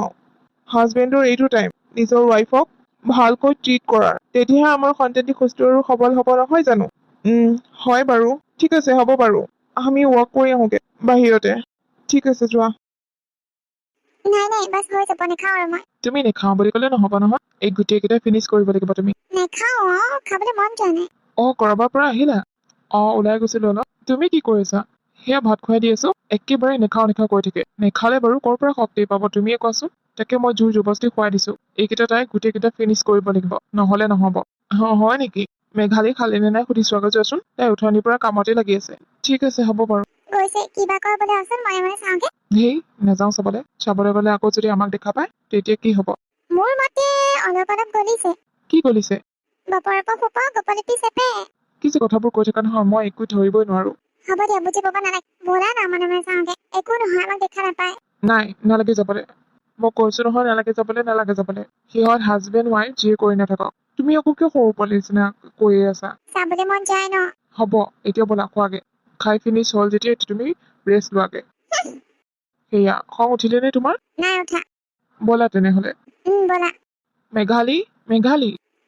হাজবেণ্ডৰ এইটো টাইম নিজৰ ৱাইফক ভালকৈ ট্ৰিট কৰাৰ, তেতিয়াহে আমাৰ সন্তানটি সুস্থ আৰু সবল হব, নহয় জানো? হয় বাৰু, ঠিক আছে, হ'ব বাৰু। আমি ৱাক কৰি আহোগে বাহিৰতে। ঠিক আছে, যোৱা। নাই নাই, বাছ হৈ যাব, নাখাওঁ আৰু মই। তুমি নেখাওঁ বুলি ক'লে নহব নহয়, এই গোটেইকেইটা ফিনিছ কৰিব লাগিব তুমি। নাখাওঁ, খাবলৈ মন যোৱা নাই। কৰবাৰ পৰা আহিলা? ওলাই গৈছিলো অলপ। তুমি কি কৰিছা? সেয়া ভাত খুৱাই দি আছো, একেবাৰে নেখাওঁ নেখাওঁ কৈ থাকে। নেখালে বাৰু ক'ৰ পৰা শক্তি পাব তুমিয়ে কোৱাচোন? তাকে মই জোৰ জবস্তি খুৱাই দিছো। এইকেইটা তাই গোটেইকেইটা ফিনিছ কৰিব লাগিব, নহলে নহব। হয় নেকি? মেঘালী খালে নে নাই সুধিছো আগত, যোৱাচোন। তাই উঠনিৰ পৰা কামতে লাগি আছে। ঠিক আছে, হ'ব বাৰু। গৈছে, কিবা কয় বোলে, আচোন মই মানে চাওঁগে। নাযাওঁ চাবলৈ গলে আকৌ যদি আমাক দেখা পায় তেতিয়া কি হব? মোৰ মতে অলপ অলপ গলিছে। কি গলিছে? বপৰপ ফুপ গোপলিপি চেপে। কি যে কথাবোৰ কৈ থকা নহয়, মই একো ধৰিবই নোৱাৰো। হ'ব দিয়া, বুজি পাব নালাগে। ব'লা না মনে মনে চাওঁগে, একো নহয়, আমাক দেখা নাপায়। নাই, নালাগে যাবলৈ। মই কৈছো নহয়, নালাগে যাবলৈ। সিহঁত হাজবেণ্ড ৱাইফ যিয়ে কৰি নাথাকক, তুমি আকৌ কিয় সৰু পোৱালি নিচিনা কৈয়ে আছা? চাবলৈ মন যায় ন। হ'ব, এতিয়া ব'লা খোৱাগে। খাই ফিনিছ হ'ল যেতিয়া এতিয়া তুমি ৰেষ্ট লোৱাগে। সেয়া, খং উঠিলে নে তোমাৰ? নাই উঠা। ব'লা তেনেহলে। ব'লা। মেঘালী,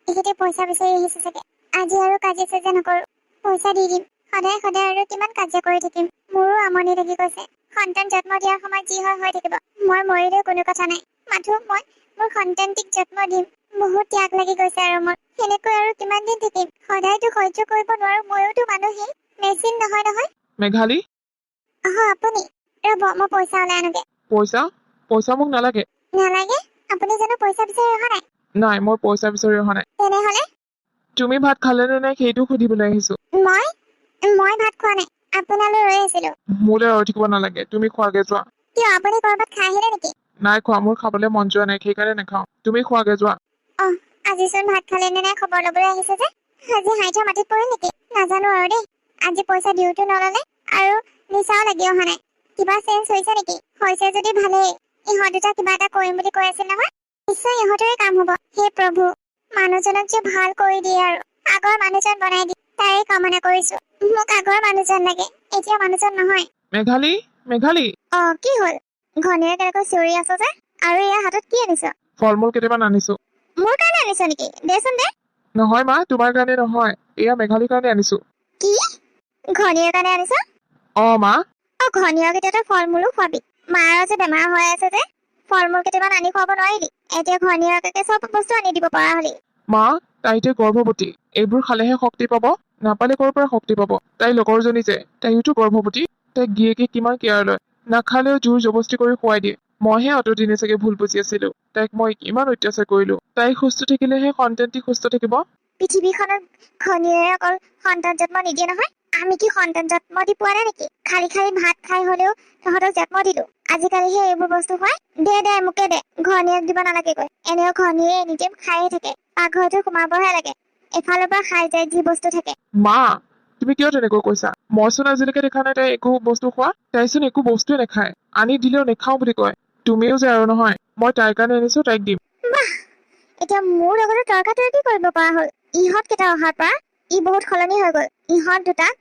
এইখিতে পইচা বিচাৰি আহিছে চাগে। আজি আৰু কাজিয়া চাজিয়া নকৰো, পইচা দি দিম। সদায় সদায় আৰু কিমান কাজিয়া কৰি থাকিম? মোৰো আমনি লাগি গৈছে। সন্তান জন্ম দিয়াৰ সময়ত যি হয় হৈ থাকিব, মই মৰিলেও কোনো কথা নাই। মাথো মই মোৰ সন্তানটিক যত্ন দিম। বহুত ত্যাগ লাগি গৈছে আৰু মোৰ। সেনেকৈ আৰু কিমান দিন থাকিম? সদায়তো সহ্য কৰিব নোৱাৰো, ময়োতো মানুহেই, মেচিন নহয় নহয়। মেঘালী, আপুনি ৰ'ব, মই পইচা ওলাই আনোগে। পইচা মোক নালাগে। নালাগে? আপুনি জানো পইচা বিচাৰি অহা নাই? নাই, মই পইচা বিচাৰি অহা নাই। তেনেহলে তুমি ভাত খালে নে নাই সেইটো সুধিবলৈ আহিছো। মই ভাত খোৱা নাই, আপোনালৈ ৰৈ আছিলো। মোলৈ ৰৈ থাকিব নালাগে, তুমি খোৱাগে যোৱা। কিয়, আপুনি কৰবাত খাই আহিলে নেকি? নাই খোৱা, মোৰ খাবলৈ মন যোৱা নাই, সেইকাৰণে নাখাওঁ। তুমি খোৱাগে যোৱা। আজিচোন ভাত খালে নে নাই খবৰ ল'বলৈ আহিছে যে। আজি হাইঠা মাটিত পৰিল নেকি? নাজানো আৰু দেই। আজি পইচা দিওঁতো নললে, আৰু নিচাও লাগি অহা নাই। কিবা চেঞ্জ হৈছে নেকি? হৈছে যদি ভালেই। ইহঁত দুটা কিবা এটা কৰিম বুলি কৈ আছিল নহয়। নিশ্চয় ইহঁতৰে কাম হব। হে প্ৰভু, মানুহজনক যে ভাল কৰি দিয়ে আৰু আগৰ মানুহজন বনাই দিয়ে, তাৰে কামনা কৰিছো। মোক আগৰ মানুহজন লাগে, এতিয়া মানুহজন নহয়। মেঘালী, কি হ'ল? ঘনীয়ে কেনেকৈ চিঞৰি আছ যে? আৰু এয়া হাতত কি আনিছ? ফল মূল কেইটামান আনিছো। মোৰ কাৰণে আনিছ নেকি? দেচোন দে। নহয় মা, তোমাৰ কাৰণে নহয়, এয়া মেঘালীৰ কাৰণে আনিছো। কি? ঘনীৰ কাৰণে আনিছ? মা। ঘনীয়ক এতিয়াতো ফল মূলো খুৱাবি। মাৰ যে বেমাৰ হৈ আছে যে, ফল মূল কেইটামান আনি খুৱাব নোৱাৰিলি? এতিয়া ঘনীয়কে চব বস্তু আনি দিব পৰা হলি। মা, তাই এতিয়া গৰ্ভৱতী। এইবোৰ খালেহে শক্তি পাব, নাপালে ক'ৰ পৰা শক্তি পাব? তাইৰ লগৰজনী যে, তাইওতো গৰ্ভৱতী। তাইক গিয়েকে কিমান কেয়াৰ লয়, নাখালেও জোৰ জবস্তি কৰি খুৱাই দিয়ে। মইহে অতদিনে চাগে ভুল বুজি আছিলো। তাইক মই কিমান অত্যাচাৰ কৰিলো। তাই সুস্থ থাকিলেহে সন্তানটি সুস্থ থাকিব। পৃথিৱীখনত ঘনীয়ে অকল সন্তান জন্ম নিদিয়ে নহয়। আমি কি সন্তান জন্ম দি পোৱা নাই নেকি? খালি ভাত খাই হলেও তহঁতক জন্ম দিলো। আজিকালিহে এইবোৰ বস্তু খুৱাই। দে মোকে দে, ঘনীয়েক দিব নালাগেগৈ। এনেও ঘনীয়ে এনিটাইম খায়ে থাকে, পাকঘৰটো সোমাবহে লাগে। এফালৰ পৰা খাই যায় যি বস্তু থাকে। মা, তুমি কিয় তেনেকৈ কৈছা? মইচোন আজিলৈকে দেখা নাই তাই একো বস্তু খোৱা। তাইচোন একো বস্তুৱে নাখায়, আনি দিলেও নেখাও বুলি কয়। তুমিও যে আৰু নহয়, মই তাইৰ কাৰণে আনিছো, তাইক দিম। এতিয়া মোৰ লগতে তৰ্কাতৰ্কি কৰিব পৰা হ'ল। ইহঁত কেইটা অহাৰ পৰা ই বহুত সলনি হৈ গল। ইহঁত দুটাক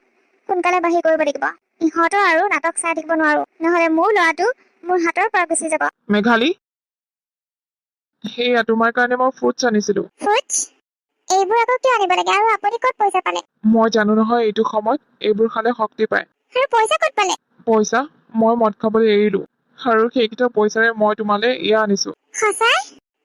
সোনকালে বাহিৰ কৰিব লাগিব। ইহঁতৰ আৰু নাটক চাই থাকিব নোৱাৰো, নহলে মোৰ ল'ৰাটো মোৰ হাতৰ পৰা গুচি যাব। মেঘালী, সেয়া তোমাৰ কাৰণে মই ফ্ৰুটছ আনিছিলো। ফ্ৰুটছ? এইবোৰ আকৌ কিয় আনিব লাগে, আৰু আপুনি ক'ত পইচা পালে? মই জানো নহয়, এইটো সময়ত এইবোৰ খালে শক্তি পায়। আৰু পইচা ক'ত পালে? পইচা? মই মদ খাবলৈ এৰিলো, আৰু সেইকেইটা পইচাৰে মই তোমালৈ এয়া আনিছো। সঁচাই?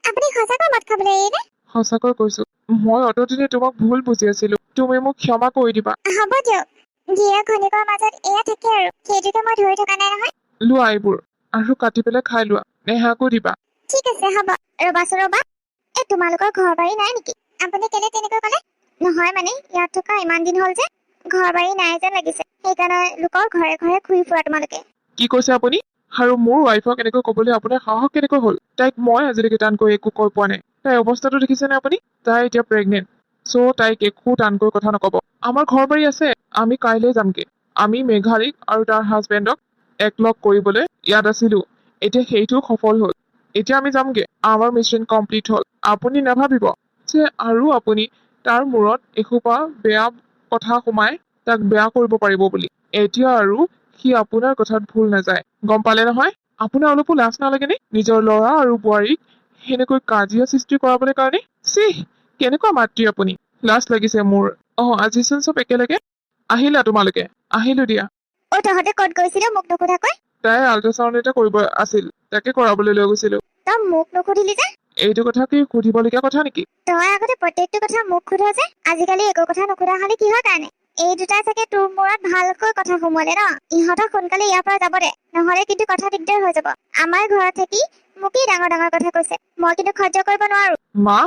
আপুনি সঁচাকৈ মদ খাবলৈ এৰিলে? সঁচাকৈ কৈছো। মই অতদিনে তোমাক ভুল বুজি আছিলো, তুমি মোক ক্ষমা কৰি দিবা। হ'ব দিয়ক, গিৰিয়েক ঘৈণীয়েকৰ মাজত এয়া থাকে আৰু, সেইটোকে মই ধৰি থকা নাই নহয়। লোৱা এইবোৰ, আৰু কাটি পেলাই খাই লোৱা, নেহাকো দিবা। ঠিক আছে হ'ব। ৰ'বা, তোমালোকৰ ঘৰ বাৰী নাই নেকি? আপুনি কেলে তেনেকৈ ক'লে? নহয় মানে, ইয়াত থকা ইমান দিন হ'ল যে ঘৰ বাৰী নাই যেন লাগিছে, সেইকাৰণে লোকৰ ঘৰে ঘৰে ঘূৰি ফুৰা তোমালোকে। কি কৈছে আপুনি? আৰু মোৰ ৱাইফক এনেকৈ কবলৈ আপোনাৰ সাহস কেনেকৈ হ'ল? তাইক মই আজিলৈকে টানকৈ একো কৈ পোৱা নাই। তাইৰ অৱস্থাটো দেখিছেনে আপুনি? তাই এতিয়া প্ৰেগনেন্ট, চ' তাইক একো টানকৈ কথা নকব। আমাৰ ঘৰ বাৰী আছে, আমি কাইলৈ যামগে। আমি মেঘালীক আৰু তাৰ হাজবেণ্ডক একলগ কৰিবলৈ ইয়াত আছিলো। এতিয়া সেইটো সফল হ'ল। এতিয়া আমি যামগে। আমাৰ মিছন কমপ্লিট হ'ল। আপুনি নাভাবিব যে আৰু আপুনি তাৰ মূৰত এসোপা বেয়া কথা সোমাই তাক বেয়া কৰিব পাৰিব বুলি। এতিয়া আৰু সি আপোনাৰ কথাত ভুল নাযায়। গম পালে নহয়? আপোনাৰ অলপো লাজ নালাগেনে নিজৰ ল'ৰা আৰু বোৱাৰীক সেনেকৈ কাজিয়া সৃষ্টি কৰাবলৈ কাৰণে? চিহ, কেনেকুৱা মাতৃ আপুনি? লাজ লাগিছে মোৰ। আজিচোন চব একেলগে আহিলা তোমালোকে। আহিলো দিয়া। তহঁতে ক'ত গৈছিলি মোক নুসুধাকৈ? তাই আল্ট্ৰাচাউণ্ড এটা কৰিব আছিল, তাকে কৰাবলৈ লৈ গৈছিলো। তই মোক নুসুধিলি যে? এইটো কথা কি সুধিবলগীয়া কথা নেকি? তই আগতে প্ৰত্যেকটো কথা মোক সোধ যে, আজিকালি একো কথা নুসুধা হলি কিহৰ কাৰণে? এই দুটাই চাগে তোৰ মূৰত ভালকৈ কথা সোমোৱালে ন? ইহঁতক সোনকালে ইয়াৰ পৰা যাব দে, নহলে কিন্তু কথা দিগদাৰ হৈ যাব। আমাৰ ঘৰত থাকি মোকেই ডাঙৰ ডাঙৰ কথা কৈছে, মই কিন্তু সহ্য কৰিব নোৱাৰো। মা,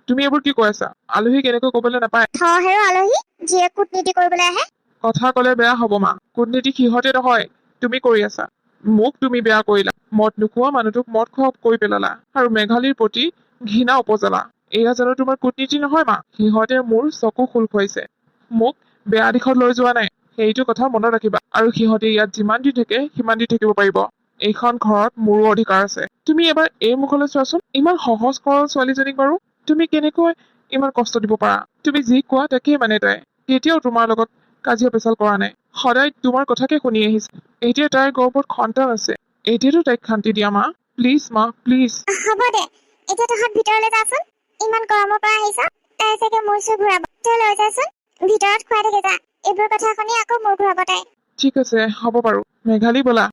তুমি এইবোৰ কি কৈ আছা? আলহীক এনেকৈ কবলৈ নাপায়। হেৰ আলহী, যিয়ে কূটনীতি কৰিবলৈ আহে। কথা কলে বেয়া হব মা। কূটনীতি সিহঁতে নহয়, তুমি কৰি আছা। মোক তুমি বেয়া কৰিলা। মদ নোখোৱা মানুহটোক মদ খোৱা কৰি পেলালা আৰু মেঘালীৰ প্ৰতি ঘৃণা উপজালা। এয়া জানো তোমাৰ কূটনীতি নহয় মা? সিহঁতে মোৰ চকু খোল খুৱাইছে, মোক বেয়া দিশত লৈ যোৱা নাই। সেইটো কথা মনত ৰাখিবা। আৰু সিহঁতে ইয়াত যিমান দিন থাকে সিমান দিন থাকিব পাৰিব। এইখন ঘৰত মোৰো অধিকাৰ আছে। তুমি এবাৰ এই মুখলৈ চোৱাচোন। ইমান সহজ সৰল ছোৱালীজনীক বাৰু তুমি কেনেকৈ ইমান কষ্ট দিব পাৰা? তুমি যি কোৱা তাকেই মানে তাই। কেতিয়াও তোমাৰ লগত কাজিয়া পেচাল কৰা নাই, সদায় তোমাৰ কথাকে শুনি আহিছে। এতিয়া তাইৰ গৰ্ভত সন্তান আছে, এতিয়াতো তাইক শান্তি দিয়া মা। প্লিজ মা, প্লিজ। হ'ব দে, এতিয়া তহঁত ভিতৰলৈ যাচোন। ইমান গৰমৰ পৰা আহিছ, তাই চাগে মোৰ চুৰ ঘূৰাব। তই লৈ যাচোন, ভিতৰত খুৱাই থাকে যা। এইবোৰ কথা শুনি আকৌ মোৰ ঘূৰাব তাই। ঠিক আছে, হ'ব বাৰু। মেঘালী ব'লা।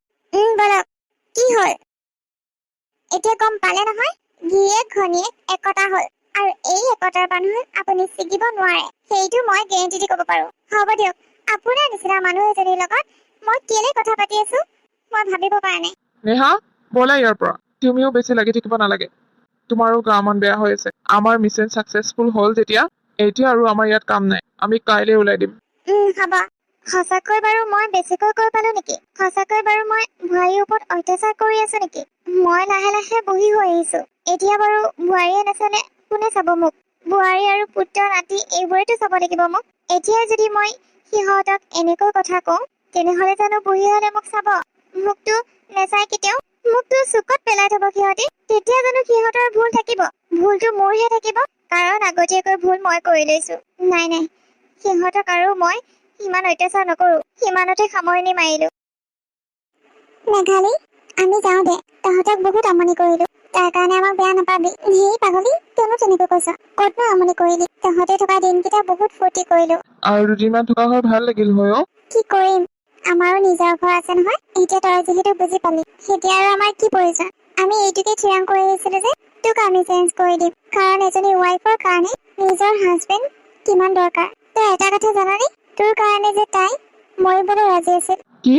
বলক। কি হ'ল এতিয়া গম পালে নহয়? গিৰিয়েক ঘনীয়েক একতা হ'ল, আৰু এই একতাৰ বান্ধোন আপুনি ছিগিব নোৱাৰে। সেইটো মই গেৰেণ্টি দি ক'ব পাৰো। হ'ব দিয়ক, আপোনাৰ নিচিনা মানুহ এজনীৰ লগত মই কেলে কথা পাতি আছো মই ভাবিব পৰা নাই। নেহা, ব'লা ইয়াৰ পৰা। তুমিও বেছি লাগি থাকিব নালাগে। তোমাৰো গা মন বেয়া হৈ আছে। আমাৰ মিছন ছাকচেছফুল হ'ল যেতিয়া এতিয়া আৰু আমাৰ ইয়াত কাম নাই। আমি কাইলৈ ওলাই দিম। হ'ব। সঁচাকৈ বাৰু মই বেছিকৈ কৈ পালো নেকি? সঁচাকৈ বাৰু মই বোৱাৰীৰ ওপৰত অত্যাচাৰ কৰি আছো নেকি? মই লাহে লাহে বহি হৈ আহিছো। এতিয়া বাৰু বোৱাৰীয়ে নাচালে কোনে চাব মোক? বোৱাৰী আৰু পুত্ৰ নাতি এইবোৰেতো চাব লাগিব মোক। এতিয়া যদি মই সিহঁতক এনেকৈ কথা কওঁ, তেনেহলে জানো বুঢ়ীহতে মোক চাব? মোকতো নেচাই কেতিয়াও। মোকতো চুকত পেলাই থব সিহঁতে। তেতিয়া জানো সিহঁতৰ ভুল থাকিব? ভুলটো মোৰহে থাকিব, কাৰণ আগতীয়াকৈ ভুল মই কৰি লৈছো। নাই নাই, সিহঁতক আৰু মই সিমান অত্যাচাৰ নকৰো। সিমানতে সামৰণি মাৰিলো। মেঘালী, আমি যাওঁ দে। তহঁতক বহুত আমনি কৰিলো, তাৰ কাৰণে আমাক বেয়া নাপাবি। হেই পাগলী, কিয়নো তেনেকৈ কৈছ? ক'তনো আমনি কৰিলি? তহঁতে থকা দিনকেইটা বহুত ফূৰ্তি কৰিলো। আৰু দুদিনমান থকা হয় ভাল লাগিল হয়। কি কৰিম, আমাৰো নিজৰ ঘৰ আছে নহয়। এতিয়া তই যিহেতু বুজি পালি, এতিয়া আৰু আমাৰ কি প্ৰয়োজন? আমি এইটোকে থিৰাং কৰি আহিছিলো যে তোক আমি চেঞ্জ কৰি দিম, কাৰণ এজনী ৱাইফৰ কাৰণে নিজৰ হাজবেণ্ড কিমান দৰকাৰ। তই এটা কথা জানানে? তোৰ কাৰণে যে তাই মৰিবলৈ ৰাজি আছিল। কি?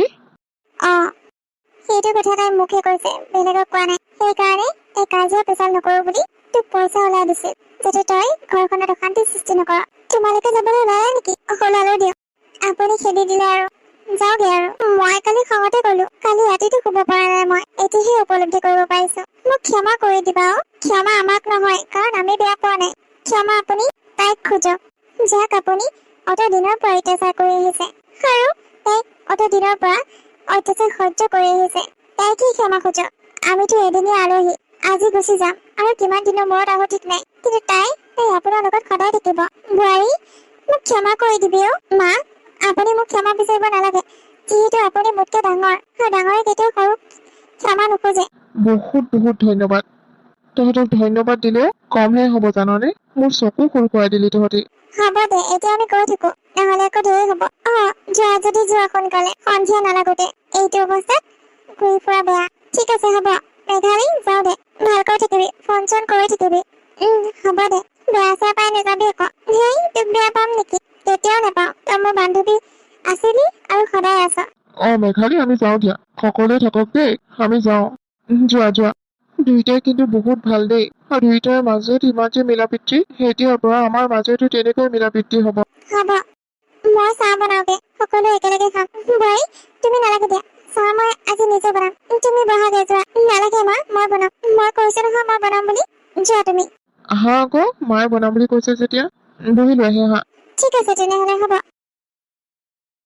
সেইটো কথা তাই মুখে কৈছে, বেলেগক কোৱা নাই। সেইকাৰণে তাই কাজিয়া পেচাল নকৰো বুলি তোক পইচা ওলাই দিছিল, যাতে তই ঘৰখনত অশান্তি সৃষ্টি নকৰ। তোমালোকে যাবলৈ ওলালে নেকি? ওলালো দিয়ক। আপুনি খেদি দিলে আৰু যাওঁগে আৰু। মই কালি খঙতে গলো, কালি ৰাতিটো শুব পৰা নাই মই। এতিয়াহে উপলব্ধি কৰিব পাৰিছো। মোক ক্ষমা কৰি দিবা। ক্ষমা আমাক নহয়, কাৰণ আমি বেয়া পোৱা নাই। ক্ষমা আপুনি তাইক খোজক, যাক আপুনি অত দিনৰ পৰা অত্যাচাৰ কৰি আহিছে, আৰু তাইক অত দিনৰ পৰা অত্যাচাৰ সহ্য কৰি আহিছে। তাই কি ক্ষমা খোজক? আমিতো এদিনীয়া আলহী, আজি গুচি যাম আৰু কিমান দিনৰ মূৰত আহো ঠিক নাই, কিন্তু তাই আপোনাৰ লগত সদায় থাকিব। বোৱাৰী, মোক ক্ষমা কৰি দিবি। মা, আপুনি মোক ক্ষমা বিচাৰিব নালাগে, যিহেতু আপুনি মোতকে ডাঙৰ, আৰু ডাঙৰে কেতিয়াও সৰুক ক্ষমা নোখোজে। বহুত বহুত ধন্যবাদ। তহঁতক ধন্যবাদ দিলেও কমহে হ'ব জাননে? মোৰ চকু খোল খুৱাই দিলি তহঁতি। হ'ব দে, এতিয়া আমি গৈ থাকো, নহলে আকৌ দেৰি হ'ব। যোৱা যদি যোৱা সোনকালে, সন্ধিয়া নালাগোতে। এইটো অৱস্থাত ঘূৰি ফুৰা বেয়া। ঠিক আছে হ'ব। মেঘালী, যাওঁ দে। ভালকৈ থাকিবি, ফোন চোন কৰি থাকিবি। হ'ব দে। বেয়া চেয়া পাই নাযাবি আকৌ। হেই, তোক বেয়া পাম নেকি? কেতিয়াও নাপাওঁ। তই মোৰ বান্ধৱী আছিলি আৰু সদায় আছ। মেঘালী, আমি যাওঁ দিয়া। সকলোৱে থাকক দেই, আমি যাওঁ। যোৱা যোৱা। দুইটাই কিন্তু বহুত ভাল দেই, আৰু দুইটাৰ মাজত ইমান যে মিলা প্ৰীতি, এতিয়াৰ পৰা আমাৰ মাজতো তেনেকৈ মিলা প্ৰীতি হ'ব। হ'ব, মই চাহ বনাওগে, সকলো একেলগে খাম। বোৱাৰী, তুমি নালাগে দিয়া, চাহ মই আজি নিজে বনাম। তুমি বহাগে, যোৱা। নালাগে মা, মই বনাম। মই কৈছো নহয় মই বনাম বুলি, যোৱা তুমি। আহা আকৌ, মায়ে বনাম বুলি কৈছে যেতিয়া বহি লোৱাহি আহা। ঠিক আছে তেনেহলে হ'ব